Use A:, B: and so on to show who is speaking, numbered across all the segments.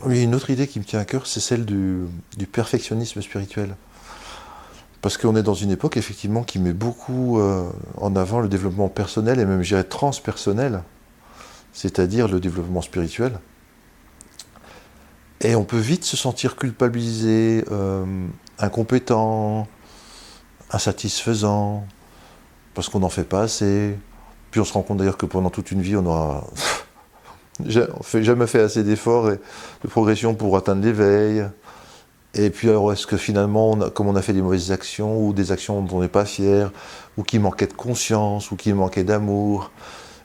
A: Oui, une autre idée qui me tient à cœur, c'est celle du perfectionnisme spirituel. Parce qu'on est dans une époque, effectivement, qui met beaucoup en avant le développement personnel et même, je dirais, transpersonnel, c'est-à-dire le développement spirituel. Et on peut vite se sentir culpabilisé, incompétent, insatisfaisant, parce qu'on n'en fait pas assez. Puis on se rend compte d'ailleurs que pendant toute une vie, on aura jamais fait assez d'efforts et de progression pour atteindre l'éveil. Et puis alors, est-ce que finalement, comme on a fait des mauvaises actions, ou des actions dont on n'est pas fier, ou qui manquaient de conscience, ou qui manquaient d'amour,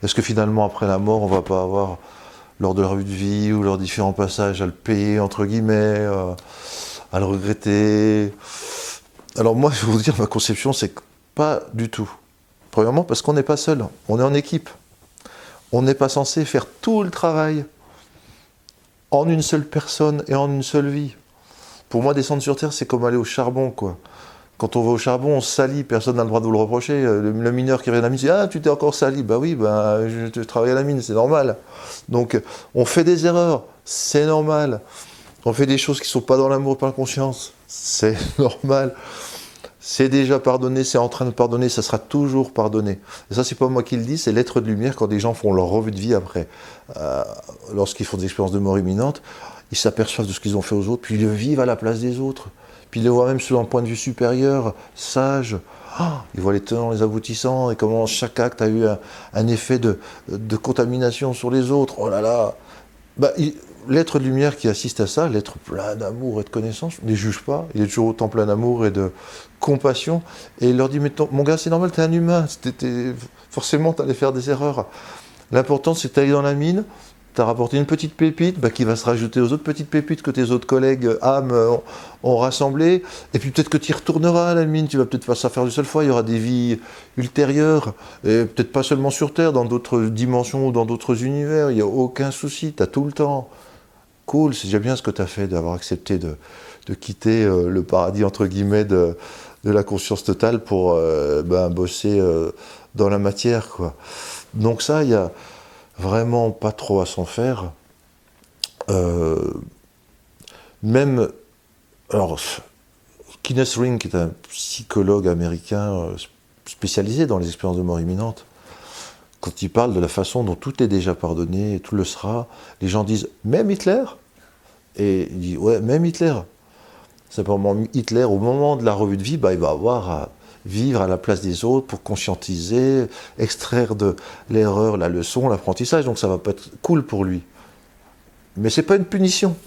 A: est-ce que finalement, après la mort, on va pas avoir, lors de leur vie de vie, ou leurs différents passages, à le payer, entre guillemets, à le regretter? Alors moi, je vais vous dire, ma conception, c'est que pas du tout. Premièrement, parce qu'on n'est pas seul, on est en équipe. On n'est pas censé faire tout le travail en une seule personne et en une seule vie. Pour moi, descendre sur Terre, c'est comme aller au charbon, quoi. Quand on va au charbon, on se salit, personne n'a le droit de vous le reprocher. Le mineur qui revient à la mine dit: Ah, tu t'es encore sali. Bah oui, bah, je travaille à la mine, c'est normal. Donc, on fait des erreurs, c'est normal. On fait des choses qui ne sont pas dans l'amour et pas la conscience, c'est normal. C'est déjà pardonné, c'est en train de pardonner, ça sera toujours pardonné. Et ça, c'est pas moi qui le dis, c'est l'être de lumière quand des gens font leur revue de vie après. Euh, Lorsqu'ils font des expériences de mort imminente, ils s'aperçoivent de ce qu'ils ont fait aux autres, puis ils le vivent à la place des autres. Puis ils le voient même sous un point de vue supérieur, sage. Ils voient les tenants, les aboutissants, et comment chaque acte a eu un effet de contamination sur les autres. Oh là là. Bah, l'être de lumière qui assiste à ça, l'être plein d'amour et de connaissance, ne les juge pas. Il est toujours autant plein d'amour et de compassion. Et il leur dit: Mais mon gars, c'est normal, t'es un humain. Forcément, t'allais faire des erreurs. L'important, c'est que t'ailles dans la mine, t'as rapporté une petite pépite, bah, qui va se rajouter aux autres petites pépites que tes autres collègues âmes ont rassemblées. Et puis peut-être que tu y retourneras à la mine. Tu vas peut-être pas ça faire une seule fois. Il y aura des vies ultérieures. Et peut-être pas seulement sur Terre, dans d'autres dimensions ou dans d'autres univers. Il n'y a aucun souci. T'as tout le temps. Cool, c'est déjà bien ce que tu as fait d'avoir accepté de quitter le paradis entre guillemets de la conscience totale pour bosser dans la matière, quoi. Donc ça, il y a vraiment pas trop à s'en faire. Euh, Même, alors, Kenneth Ring, qui est un psychologue américain spécialisé dans les expériences de mort imminente, quand il parle de la façon dont tout est déjà pardonné et tout le sera, les gens disent: Même Hitler? Et il dit: Ouais, même Hitler. Simplement, Hitler, au moment de la revue de vie, bah, il va avoir à vivre à la place des autres pour conscientiser, extraire de l'erreur la leçon, l'apprentissage. Donc ça va pas être cool pour lui. Mais c'est pas une punition.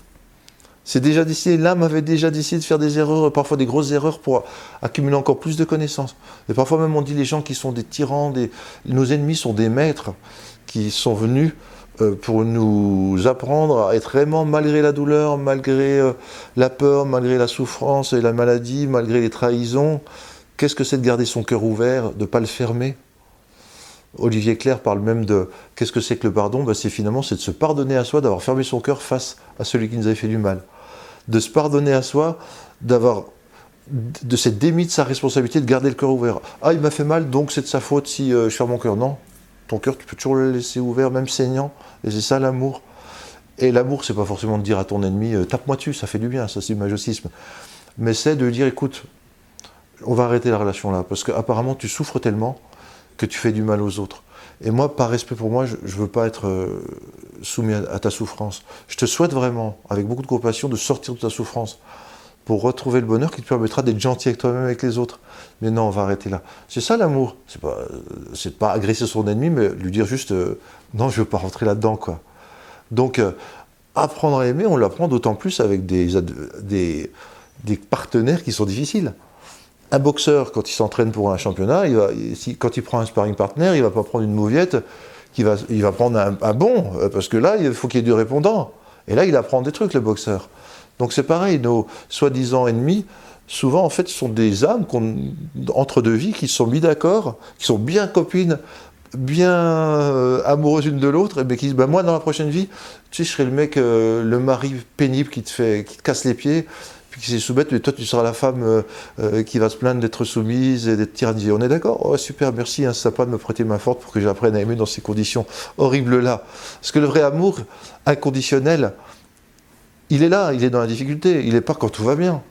A: C'est déjà décidé. L'âme avait déjà décidé de faire des erreurs, parfois des grosses erreurs, pour accumuler encore plus de connaissances. Et parfois même on dit les gens qui sont des tyrans, nos ennemis sont des maîtres qui sont venus pour nous apprendre à être vraiment, malgré la douleur, malgré la peur, malgré la souffrance et la maladie, malgré les trahisons, qu'est-ce que c'est de garder son cœur ouvert, de ne pas le fermer. Olivier Clerc parle même de qu'est-ce que c'est que le pardon. Ben c'est finalement c'est de se pardonner à soi, d'avoir fermé son cœur face à celui qui nous avait fait du mal. De se pardonner à soi, de s'être démis de sa responsabilité de garder le cœur ouvert. Ah, il m'a fait mal, donc c'est de sa faute si je ferme mon cœur. Non, ton cœur, tu peux toujours le laisser ouvert, même saignant, et c'est ça l'amour. Et l'amour, c'est pas forcément de dire à ton ennemi tape-moi dessus, ça fait du bien, ça c'est du majocisme. Mais c'est de dire: écoute, on va arrêter la relation là, parce qu'apparemment tu souffres tellement que tu fais du mal aux autres. Et moi, par respect pour moi, je ne veux pas être soumis à ta souffrance. Je te souhaite vraiment, avec beaucoup de compassion, de sortir de ta souffrance pour retrouver le bonheur qui te permettra d'être gentil avec toi-même et avec les autres. Mais non, on va arrêter là. C'est ça l'amour. C'est pas agresser son ennemi, mais lui dire juste non, je veux pas rentrer là-dedans, quoi. Donc, apprendre à aimer, on l'apprend d'autant plus avec des partenaires qui sont difficiles. Un boxeur, quand il s'entraîne pour un championnat, quand il prend un sparring partner, il ne va pas prendre une mauviette, il va prendre un bon, parce que là, il faut qu'il y ait du répondant. Et là, il apprend des trucs, le boxeur. Donc c'est pareil, nos soi-disant ennemis, souvent, en fait, ce sont des âmes entre deux vies qui se sont mis d'accord, qui sont bien copines, bien amoureuses l'une de l'autre, et qui disent: bah, moi, dans la prochaine vie, tu sais, je serai le mec, le mari pénible qui te casse les pieds, qui s'est soumettre, mais toi tu seras la femme qui va se plaindre d'être soumise et d'être tyrannisée. On est d'accord? Oh super, merci, hein, c'est sympa de me prêter main forte pour que j'apprenne à aimer dans ces conditions horribles-là. Parce que le vrai amour inconditionnel, il est là, il est dans la difficulté, il n'est pas quand tout va bien.